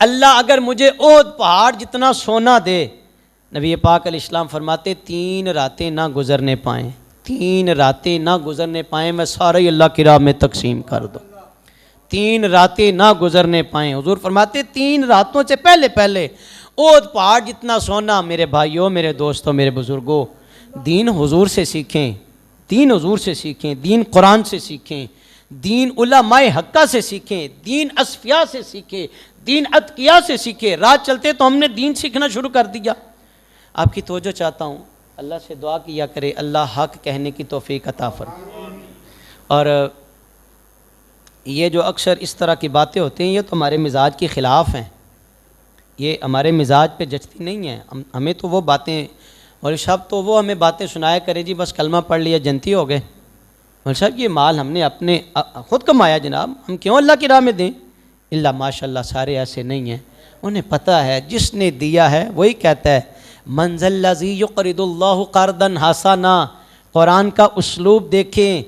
اللہ اگر مجھے احد پہاڑ جتنا سونا دے، نبی پاک علیہ السلام فرماتے 3 راتیں نہ گزرنے پائیں، 3 راتیں نہ گزرنے پائیں میں سارے اللہ کی راہ میں تقسیم کر دوں، 3 راتیں نہ گزرنے پائیں۔ حضور فرماتے 3 راتوں سے پہلے احد پہاڑ جتنا سونا۔ میرے بھائیوں، میرے دوستوں، میرے بزرگوں، دین حضور سے سیکھیں، دین حضور سے سیکھیں، دین قرآن سے سیکھیں، دین علماء حقہ سے سیکھیں، دین اصفیاء سے سیکھیں، دین اتقیاء سے سیکھیں۔ رات چلتے تو ہم نے دین سیکھنا شروع کر دیا۔ آپ کی توجہ چاہتا ہوں، اللہ سے دعا کیا کرے اللہ حق کہنے کی توفیق عطا فرمائے۔ اور یہ جو اکثر اس طرح کی باتیں ہوتی ہیں یہ تو ہمارے مزاج کے خلاف ہیں، یہ ہمارے مزاج پہ جچتی نہیں ہیں۔ ہمیں تو وہ باتیں، مولوی صاحب تو وہ ہمیں باتیں سنایا کرے جی بس کلمہ پڑھ لیا جنتی ہو گئے۔ مولوی صاحب یہ مال ہم نے اپنے خود کمایا جناب، ہم کیوں اللہ کی راہ میں دیں؟ اللہ ماشاء اللہ سارے ایسے نہیں ہیں، انہیں پتہ ہے جس نے دیا ہے وہی کہتا ہے من ذا الذی یقرض اللہ قرضا حسنا۔ قرآن کا اسلوب دیکھیں،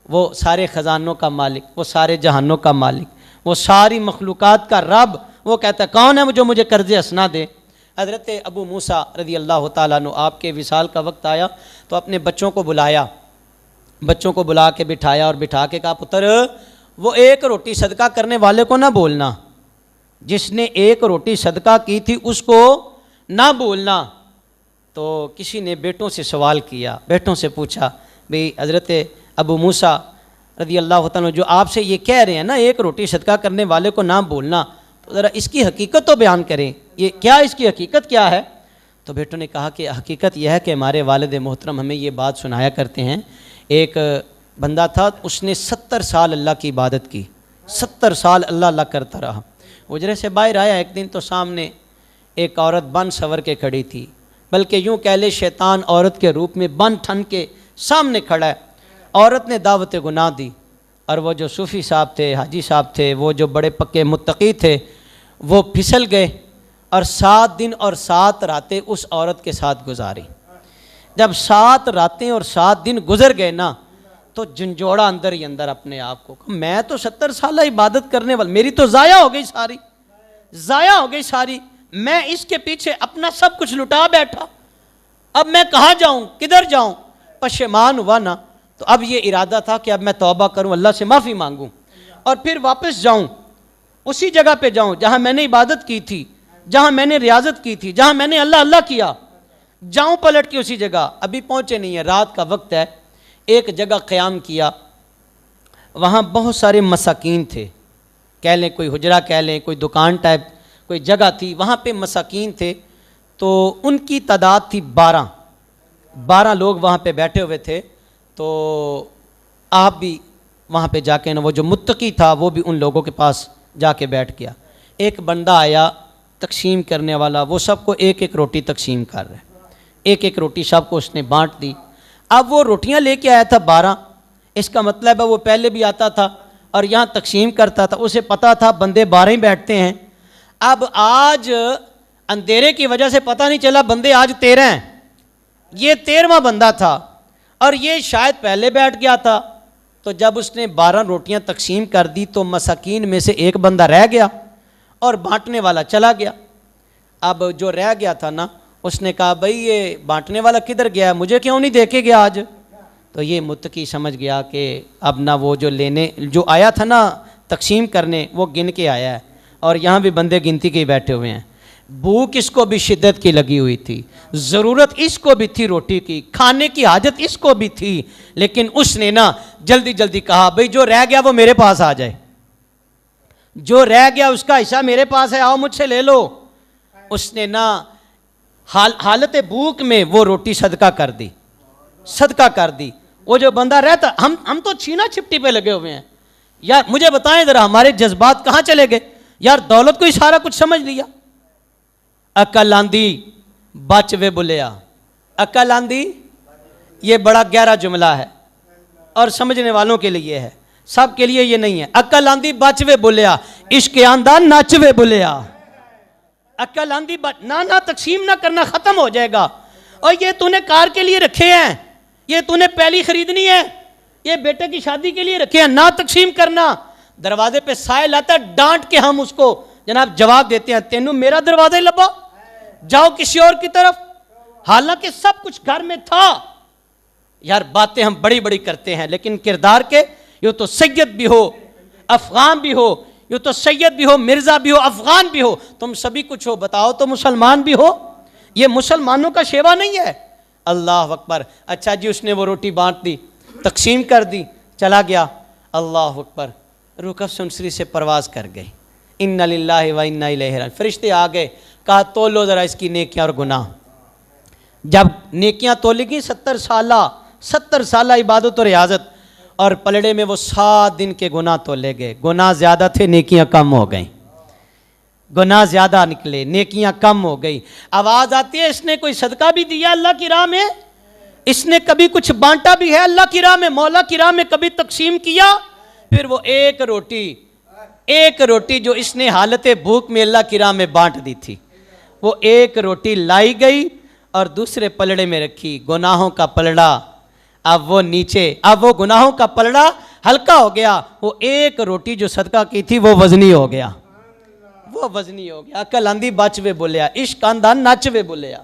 وہ سارے خزانوں کا مالک، وہ سارے جہانوں کا مالک، وہ ساری مخلوقات کا رب، وہ کہتا ہے کون ہے جو مجھے قرض حسنا دے؟ حضرت ابو موسیٰ رضی اللہ تعالیٰ عنہ آپ کے وصال کا وقت آیا تو اپنے بچوں کو بلایا، بچوں کو بلا کے بٹھایا اور بٹھا کے کہا پتر وہ 1 روٹی صدقہ کرنے والے کو نہ بولنا، جس نے 1 روٹی صدقہ کی تھی اس کو نہ بولنا۔ تو کسی نے بیٹوں سے سوال کیا، بیٹوں سے پوچھا بھئی حضرت ابو موسیٰ رضی اللہ تعالیٰ جو آپ سے یہ کہہ رہے ہیں نا 1 روٹی صدقہ کرنے والے کو نہ بولنا، تو ذرا اس کی حقیقت تو بیان کریں، یہ کیا اس کی حقیقت کیا ہے؟ تو بیٹوں نے کہا کہ حقیقت یہ ہے کہ ہمارے والد محترم ہمیں یہ بات سنایا کرتے ہیں، ایک بندہ تھا اس نے 70 سال اللہ کی عبادت کی، 70 سال اللہ اللہ کرتا رہا۔ حجرے سے باہر آیا ایک دن تو سامنے ایک عورت بن سور کے کھڑی تھی، بلکہ یوں کہہ لے شیطان عورت کے روپ میں بن ٹھن کے سامنے کھڑا ہے۔ عورت نے دعوت گناہ دی اور وہ جو صوفی صاحب تھے، حاجی صاحب تھے، وہ جو بڑے پکے متقی تھے، وہ پھسل گئے اور 7 دن اور 7 راتیں اس عورت کے ساتھ گزاری۔ جب 7 راتیں اور 7 دن گزر گئے نا تو جھنجھوڑا اندر ہی اندر اپنے آپ کو، میں تو 70 سالہ عبادت کرنے والا، میری تو ضائع ہو گئی ساری، ضائع ہو گئی ساری، میں اس کے پیچھے اپنا سب کچھ لٹا بیٹھا، اب میں کہاں جاؤں، کدھر جاؤں؟ پشیمان ہوا نا، تو اب یہ ارادہ تھا کہ اب میں توبہ کروں، اللہ سے معافی مانگوں اور پھر واپس جاؤں، اسی جگہ پہ جاؤں جہاں میں نے عبادت کی تھی، جہاں میں نے ریاضت کی تھی، جہاں میں نے اللہ اللہ کیا، جاؤں پلٹ کے اسی جگہ۔ ابھی پہنچے نہیں ہیں، رات کا وقت ہے، ایک جگہ قیام کیا، وہاں بہت سارے مساکین تھے، کہہ لیں کوئی حجرہ کہہ لیں، کوئی دکان ٹائپ کوئی جگہ تھی، وہاں پہ مساکین تھے، تو ان کی تعداد تھی 12 لوگ وہاں پہ بیٹھے ہوئے تھے۔ تو آپ بھی وہاں پہ جا کے نا، وہ جو متقی تھا وہ بھی ان لوگوں کے پاس جا کے بیٹھ گیا۔ ایک بندہ آیا تقسیم کرنے والا، وہ سب کو 1 روٹی تقسیم کر رہا ہے، 1 روٹی سب کو اس نے بانٹ دی۔ اب وہ روٹیاں لے کے آیا تھا 12، اس کا مطلب ہے وہ پہلے بھی آتا تھا اور یہاں تقسیم کرتا تھا، اسے پتا تھا بندے 12 ہی بیٹھتے ہیں۔ اب آج اندھیرے کی وجہ سے پتہ نہیں چلا بندے آج 13 ہیں، یہ 13واں بندہ تھا اور یہ شاید پہلے بیٹھ گیا تھا۔ تو جب اس نے 12 روٹیاں تقسیم کر دی تو مساکین میں سے ایک بندہ رہ گیا اور بانٹنے والا چلا گیا۔ اب جو رہ گیا تھا نا، اس نے کہا بھئی یہ بانٹنے والا کدھر گیا، مجھے کیوں نہیں دیکھے گیا آج؟ تو یہ متقی سمجھ گیا کہ اب نہ وہ جو آیا تھا نا تقسیم کرنے، وہ گن کے آیا ہے اور یہاں بھی بندے گنتی کے ہی بیٹھے ہوئے ہیں۔ بھوک اس کو بھی شدت کی لگی ہوئی تھی، ضرورت اس کو بھی تھی روٹی کی، کھانے کی حاجت اس کو بھی تھی، لیکن اس نے نا جلدی جلدی کہا بھئی جو رہ گیا وہ میرے پاس آ جائے، جو رہ گیا اس کا حصہ میرے پاس ہے، آؤ مجھ سے لے لو۔ اس نے نا حالت بھوک میں وہ روٹی صدقہ کر دی، صدقہ کر دی۔ وہ جو بندہ رہتا، ہم تو چھینا چھپٹی پہ لگے ہوئے ہیں یار، مجھے بتائیں ذرا ہمارے جذبات کہاں چلے گئے یار؟ دولت کو ہی سارا کچھ سمجھ لیا۔ عقل آندھی بچ وے بلیا، عقل آندھی یہ بڑا گہرا جملہ ہے اور سمجھنے والوں کے لیے ہے، سب کے لیے یہ نہیں ہے۔ عقل آندھی بچ وے بلیا، عشق آندھا نچ وے بلیا۔ عقل آندھی نہ تقسیم نہ کرنا ختم ہو جائے گا۔ اور یہ تو نے کار کے لیے رکھے ہیں، یہ تو نے پہلی خریدنی ہے، یہ بیٹے کی شادی کے لیے رکھے ہیں، نہ تقسیم کرنا۔ دروازے پہ سائل آتا ہے، ڈانٹ کے ہم اس کو جناب جواب دیتے ہیں تینوں میرا دروازہ ہی لبا، جاؤ کسی اور کی طرف، حالانکہ سب کچھ گھر میں تھا۔ یار باتیں ہم بڑی بڑی کرتے ہیں لیکن کردار کے، یہ تو سید بھی ہو، افغان بھی ہو، یہ تو سید بھی ہو، مرزا بھی ہو، افغان بھی ہو، تم سبھی کچھ ہو، بتاؤ تو مسلمان بھی ہو؟ یہ مسلمانوں کا شیوا نہیں ہے۔ اللہ اکبر۔ اچھا جی اس نے وہ روٹی بانٹ دی، تقسیم کر دی، چلا گیا۔ اللہ اکبر۔ روح سنسری سے پرواز کر گئی۔ انا للہ و انا الیہ راجعون۔ فرشتے آ گئے، کہا تولو ذرا اس کی نیکیاں اور گناہ۔ جب نیکیاں تولی گئیں 70 سالہ عبادت و ریاضت، اور پلڑے میں وہ 7 دن کے گناہ تولے گئے۔ گناہ زیادہ تھے، نیکیاں کم ہو گئیں۔ گناہ زیادہ نکلے، نیکیاں کم ہو گئی۔ آواز آتی ہے اس نے کوئی صدقہ بھی دیا اللہ کی راہ میں؟ اس نے کبھی کچھ بانٹا بھی ہے اللہ کی راہ میں، مولا کی راہ میں کبھی تقسیم کیا؟ پھر وہ ایک روٹی جو اس نے حالت بھوک میں اللہ کی راہ میں بانٹ دی تھی، وہ ایک روٹی لائی گئی اور دوسرے پلڑے میں رکھی، گناہوں کا پلڑا۔ اب وہ نیچے، اب وہ گناہوں کا پلڑا ہلکا ہو گیا، وہ ایک روٹی جو صدقہ کی تھی وہ وزنی ہو گیا، وہ وزنی ہو گیا۔ عقل آندھی بچ وے بولیا، عشق آندھا نچ وے بولیا۔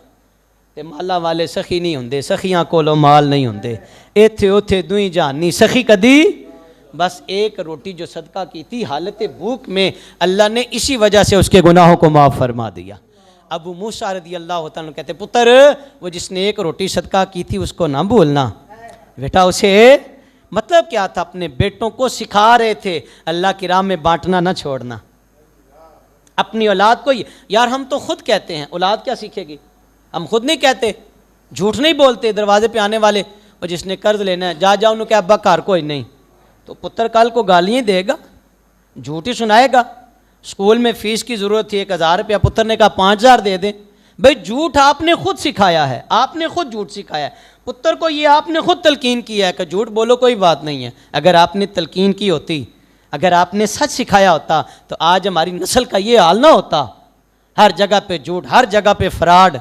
تے مالا والے سخی نہیں ہوندے، سخیاں کولو مال نہیں ہوندے، ایتھے اوتھے دوئی جہانی سخی کدی۔ بس ایک روٹی جو صدقہ کی تھی حالت بھوک میں، اللہ نے اسی وجہ سے اس کے گناہوں کو معاف فرما دیا۔ ابو موسیٰ رضی اللہ تعالیٰ کہتے پتر، وہ جس نے ایک روٹی صدقہ کی تھی اس کو نہ بھولنا بیٹا۔ اسے مطلب کیا تھا؟ اپنے بیٹوں کو سکھا رہے تھے اللہ کی راہ میں بانٹنا نہ چھوڑنا۔ اپنی اولاد کو، یار ہم تو خود کہتے ہیں، اولاد کیا سیکھے گی؟ ہم خود نہیں کہتے، جھوٹ نہیں بولتے۔ دروازے پہ آنے والے، اور جس نے قرض لینا ہے جا انہوں کہ ابا کار کوئی نہیں، تو پتر کل کو گالیاں دے گا، جھوٹ ہی سنائے گا۔ اسکول میں فیس کی ضرورت تھی 1000 روپیہ، پتر نے کہا 5000 دے دیں۔ بھئی جھوٹ آپ نے خود سکھایا ہے، آپ نے خود جھوٹ سکھایا ہے پتر کو، یہ آپ نے خود تلقین کیا ہے کہ جھوٹ بولو کوئی بات نہیں ہے۔ اگر آپ نے تلقین کی ہوتی، اگر آپ نے سچ سکھایا ہوتا تو آج ہماری نسل کا یہ حال نہ ہوتا۔ ہر جگہ پہ جھوٹ، ہر جگہ پہ فراڈ۔